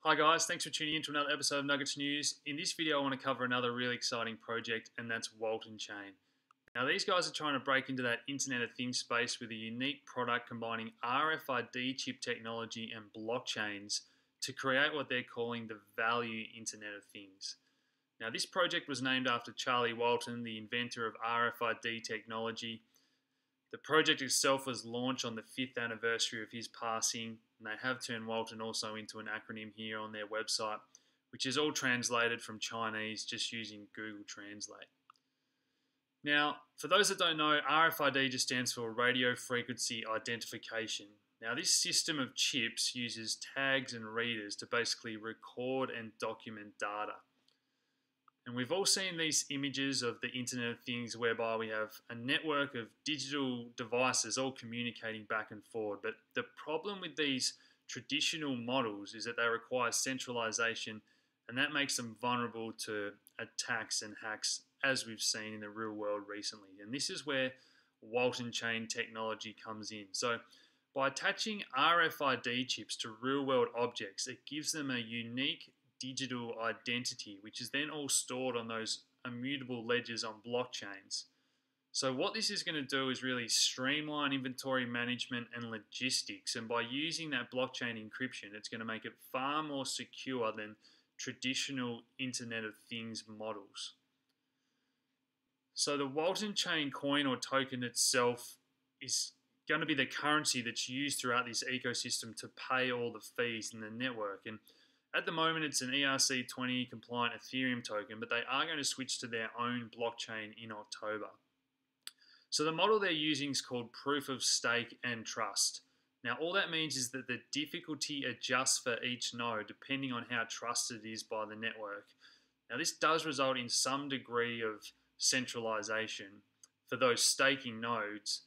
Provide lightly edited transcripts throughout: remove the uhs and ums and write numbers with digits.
Hi guys, thanks for tuning in to another episode of Nuggets News. In this video I want to cover another really exciting project, and that's WaltonChain. Now these guys are trying to break into that Internet of Things space with a unique product combining RFID chip technology and blockchains to create what they're calling the value Internet of Things. Now this project was named after Charlie Walton, the inventor of RFID technology. The project itself was launched on the 5th anniversary of his passing, and they have turned Walton also into an acronym here on their website, which is all translated from Chinese just using Google Translate. Now, for those that don't know, RFID just stands for radio frequency identification. Now, this system of chips uses tags and readers to basically record and document data. And we've all seen these images of the Internet of Things whereby we have a network of digital devices all communicating back and forward. But the problem with these traditional models is that they require centralization, and that makes them vulnerable to attacks and hacks, as we've seen in the real world recently. And this is where WaltonChain technology comes in. So by attaching RFID chips to real world objects, it gives them a unique digital identity, which is then all stored on those immutable ledgers on blockchains. So what this is going to do is really streamline inventory management and logistics, and by using that blockchain encryption, it's going to make it far more secure than traditional Internet of Things models. So the WaltonChain coin or token itself is going to be the currency that's used throughout this ecosystem to pay all the fees in the network. And at the moment, it's an ERC20 compliant Ethereum token, but they are going to switch to their own blockchain in October. So the model they're using is called proof of stake and trust. Now, all that means is that the difficulty adjusts for each node depending on how trusted it is by the network. Now, this does result in some degree of centralization for those staking nodes,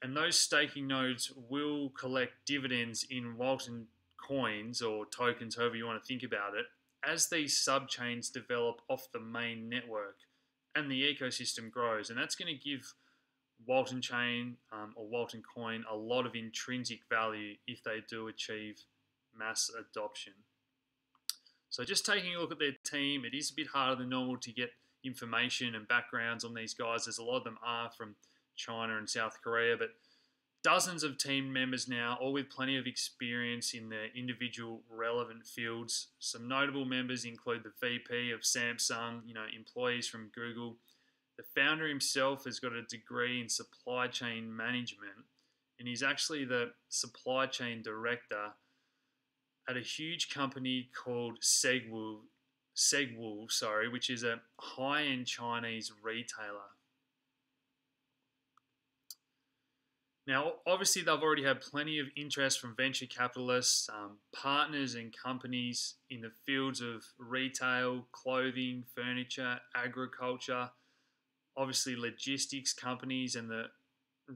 and those staking nodes will collect dividends in Walton coins or tokens, however you want to think about it, as these subchains develop off the main network and the ecosystem grows. And that's going to give WaltonChain or Walton Coin a lot of intrinsic value if they do achieve mass adoption. So just taking a look at their team, it is a bit harder than normal to get information and backgrounds on these guys, as a lot of them are from China and South Korea, but dozens of team members now, all with plenty of experience in their individual relevant fields. Some notable members include the VP of Samsung, employees from Google. The founder himself has got a degree in supply chain management, and he's actually the supply chain director at a huge company called Segwu, which is a high-end Chinese retailer. Now, obviously, they've already had plenty of interest from venture capitalists, partners and companies in the fields of retail, clothing, furniture, agriculture, obviously logistics companies, and the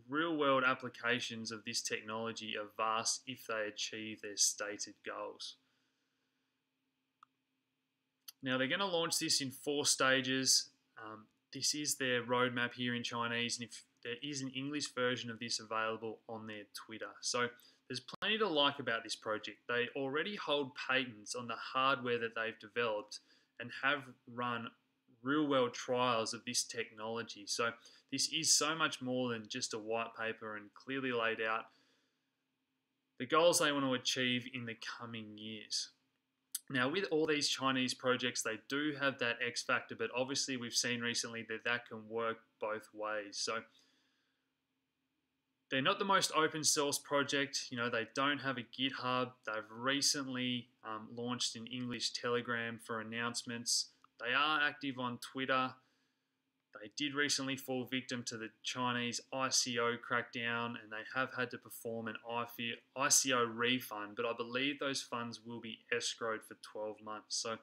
real-world applications of this technology are vast if they achieve their stated goals. Now, they're going to launch this in 4 stages. This is their roadmap here in Chinese, and if there is an English version of this available on their Twitter. So there's plenty to like about this project. They already hold patents on the hardware that they've developed and have run real-world trials of this technology. So this is so much more than just a white paper, and clearly laid out the goals they want to achieve in the coming years. Now, with all these Chinese projects, they do have that X factor, but obviously we've seen recently that that can work both ways. So they're not the most open source project. They don't have a GitHub. They've recently launched an English Telegram for announcements. They are active on Twitter. They did recently fall victim to the Chinese ICO crackdown, and they have had to perform an ICO refund, but I believe those funds will be escrowed for 12 months. So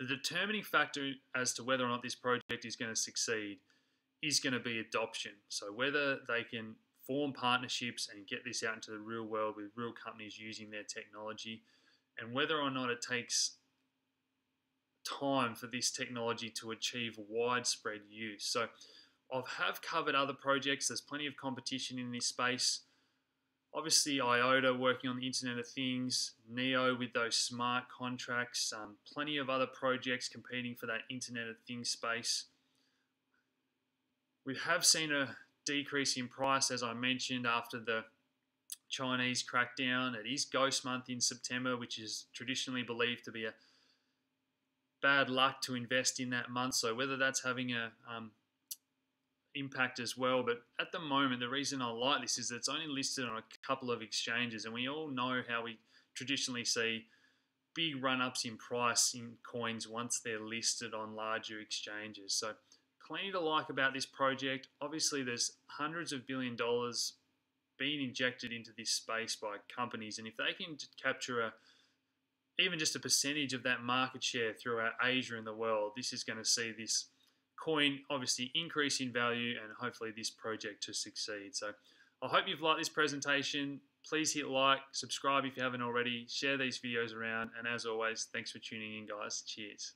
the determining factor as to whether or not this project is going to succeed is going to be adoption. So whether they can form partnerships and get this out into the real world with real companies using their technology, and whether or not it takes time for this technology to achieve widespread use. So I have covered other projects. There's plenty of competition in this space. Obviously, IOTA working on the Internet of Things, Neo with those smart contracts, plenty of other projects competing for that Internet of Things space. We have seen a decrease in price, as I mentioned, after the Chinese crackdown. It is Ghost Month in September, which is traditionally believed to be a bad luck to invest in that month. So whether that's having a impact as well. But at the moment, the reason I like this is that it's only listed on a couple of exchanges, and we all know how we traditionally see big run-ups in price in coins once they're listed on larger exchanges. So plenty to like about this project. Obviously, there's hundreds of $billions being injected into this space by companies, and if they can capture even just a percentage of that market share throughout Asia and the world, this is going to see this coin obviously increase in value and hopefully this project to succeed. So I hope you've liked this presentation. Please hit like, subscribe if you haven't already, share these videos around, and as always, thanks for tuning in, guys. Cheers.